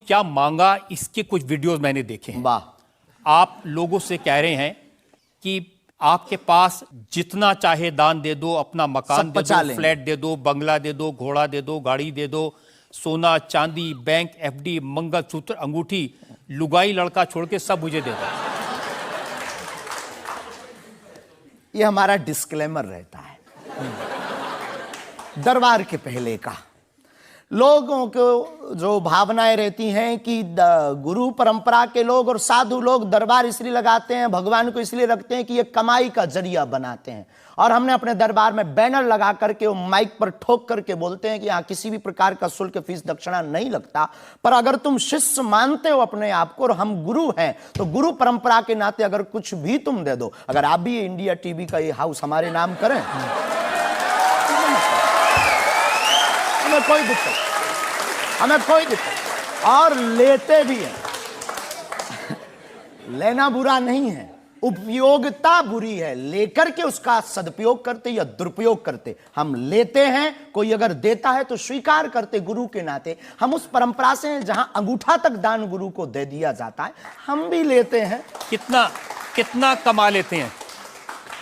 क्या मांगा, इसके कुछ वीडियोस मैंने देखे हैं। वाह। आप लोगों से कह रहे हैं कि आपके पास जितना चाहे दान दे दो, अपना मकान दे दो, फ्लैट दे दो, बंगला दे दो, घोड़ा दे दो, गाड़ी दे दो, सोना चांदी, बैंक, एफडी, मंगलसूत्र, अंगूठी, लुगाई लड़का छोड़ के सब मुझे दे दो। ये हमारा डिस्क्लेमर रहता है दरबार के पहले का। लोगों को जो भावनाएं रहती हैं कि गुरु परंपरा के लोग और साधु लोग दरबार इसलिए लगाते हैं, भगवान को इसलिए रखते हैं कि ये कमाई का जरिया बनाते हैं। और हमने अपने दरबार में बैनर लगा करके, वो माइक पर ठोक करके बोलते हैं कि यहाँ किसी भी प्रकार का शुल्क, फीस, दक्षिणा नहीं लगता। पर अगर तुम शिष्य मानते हो अपने आप को और हम गुरु हैं, तो गुरु परंपरा के नाते अगर कुछ भी तुम दे दो, अगर आप भी इंडिया टीवी का ये हाउस हमारे नाम करें, हमें कोई दिक्कत, और लेते भी हैं। लेना बुरा नहीं है, उपयोगिता बुरी है। लेकर के उसका सदुपयोग करते या दुरुपयोग करते। हम लेते हैं, कोई अगर देता है तो स्वीकार करते गुरु के नाते। हम उस परंपरा से हैं जहां अंगूठा तक दान गुरु को दे दिया जाता है, हम भी लेते हैं। कितना कमा लेते हैं?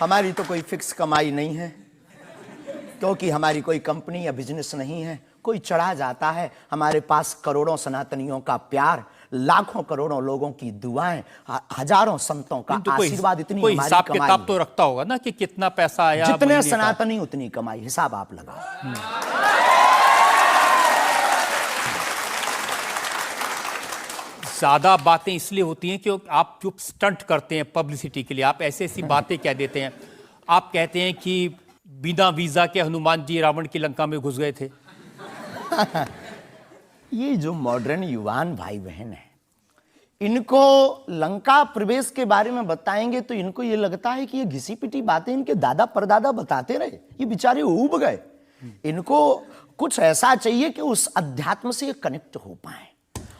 हमारी तो कोई फिक्स कमाई नहीं है, क्योंकि हमारी कोई कंपनी या बिजनेस नहीं है। कोई चढ़ा जाता है, हमारे पास करोड़ों सनातनियों का प्यार, लाखों करोड़ों लोगों की दुआएं, हजारों संतों का आशीर्वाद, इतनी कोई हिसाब किताब तो रखता होगा ना कि कितना पैसा आया। जितने सनातनी उतनी कमाई, हिसाब आप लगाओ। ज्यादा बातें इसलिए होती हैं कि आप जो स्टंट करते हैं पब्लिसिटी के लिए, आप ऐसी ऐसी बातें कह देते हैं। आप कहते हैं कि बिना वीजा के हनुमान जी रावण की लंका में घुस गए थे। ये जो मॉडर्न युवान भाई बहन है, इनको लंका प्रवेश के बारे में बताएंगे तो इनको ये लगता है कि ये घिसी पिटी बातें इनके दादा परदादा बताते रहे, ये बेचारे ऊब गए। इनको कुछ ऐसा चाहिए कि उस अध्यात्म से कनेक्ट हो पाए।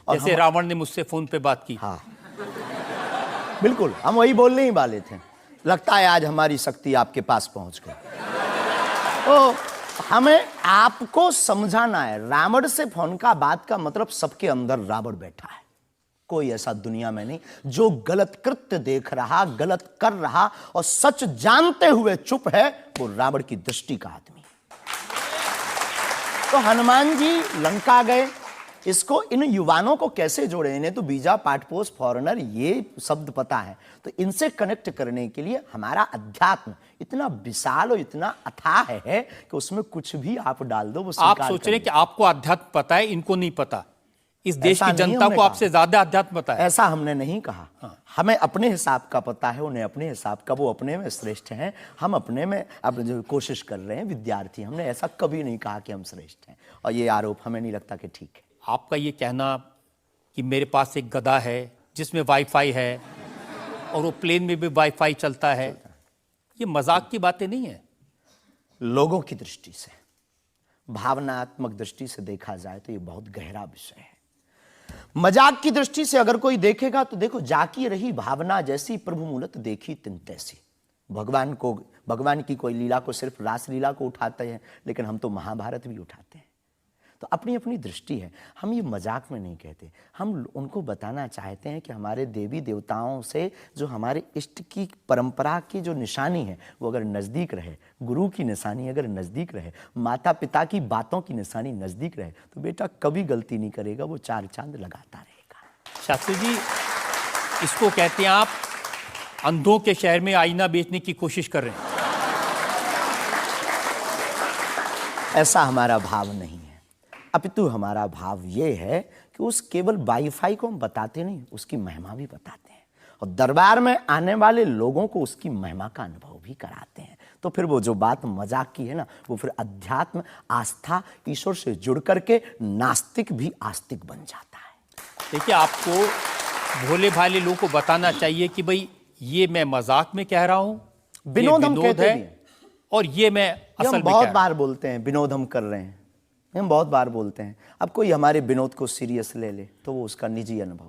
और जैसे रावण ने मुझसे फोन पे बात की। हाँ बिल्कुल, हम वही बोलने ही वाले थे। लगता है आज हमारी शक्ति आपके पास पहुंच गई। तो हमें आपको समझाना है, रावण से फोन का बात का मतलब सबके अंदर रावण बैठा है। कोई ऐसा दुनिया में नहीं जो गलत कृत्य देख रहा, गलत कर रहा और सच जानते हुए चुप है, वो रावण की दृष्टि का आदमी। तो हनुमान जी लंका गए, इसको इन युवानों को कैसे जोड़े? इन्हें तो वीजा, पासपोर्ट, फॉरेनर ये शब्द पता है। तो इनसे कनेक्ट करने के लिए हमारा अध्यात्म इतना विशाल और इतना अथाह है कि उसमें कुछ भी आप डाल दो वो आप सोच रहे हैं कि आपको अध्यात्म पता है, इनको नहीं पता। इस देश की जनता को आपसे ज्यादा अध्यात्म पता है। ऐसा हमने नहीं कहा। हाँ। हमें अपने हिसाब का पता है, उन्हें अपने हिसाब का। वो अपने में श्रेष्ठ हैं, हम अपने में अपने जो कोशिश कर रहे हैं विद्यार्थी। हमने ऐसा कभी नहीं कहा कि हम श्रेष्ठ हैं, और ये आरोप हमें नहीं लगता कि ठीक है। आपका ये कहना कि मेरे पास एक गधा है जिसमें वाईफाई है और वो प्लेन में भी वाईफाई चलता है, ये मजाक की बातें नहीं है। लोगों की दृष्टि से, भावनात्मक दृष्टि से देखा जाए तो ये बहुत गहरा विषय है। मजाक की दृष्टि से अगर कोई देखेगा तो देखो, जाकी रही भावना जैसी प्रभु मूलत देखी तिन तैसी। भगवान की कोई लीला को सिर्फ रास लीला को उठाते हैं, लेकिन हम तो महाभारत भी उठाते हैं। तो अपनी अपनी दृष्टि है, हम ये मजाक में नहीं कहते। हम उनको बताना चाहते हैं कि हमारे देवी देवताओं से जो हमारे इष्ट की परंपरा की जो निशानी है वो अगर नज़दीक रहे, गुरु की निशानी अगर नज़दीक रहे, माता पिता की बातों की निशानी नज़दीक रहे, तो बेटा कभी गलती नहीं करेगा, वो चार चांद लगाता रहेगा। शास्त्री जी, इसको कहते हैं आप अंधों के शहर में आईना बेचने की कोशिश कर रहे हैं। ऐसा हमारा भाव नहीं है, अपितु हमारा भाव ये है कि उस केवल वाईफाई को हम बताते नहीं, उसकी महिमा भी बताते हैं, और दरबार में आने वाले लोगों को उसकी महिमा का अनुभव भी कराते हैं। तो फिर वो जो बात मजाक की है ना, वो फिर अध्यात्म, आस्था, ईश्वर से जुड़ करके नास्तिक भी आस्तिक बन जाता है। देखिए, आपको भोले भाले लोगों को बताना चाहिए कि भाई ये मैं मजाक में कह रहा हूं, विनोद हम कहते हैं, और ये मैं असल में बहुत बार बोलते हैं विनोद हम कर रहे हैं, हम बहुत बार बोलते हैं। अब कोई हमारे विनोद को सीरियस ले ले तो वो उसका निजी अनुभव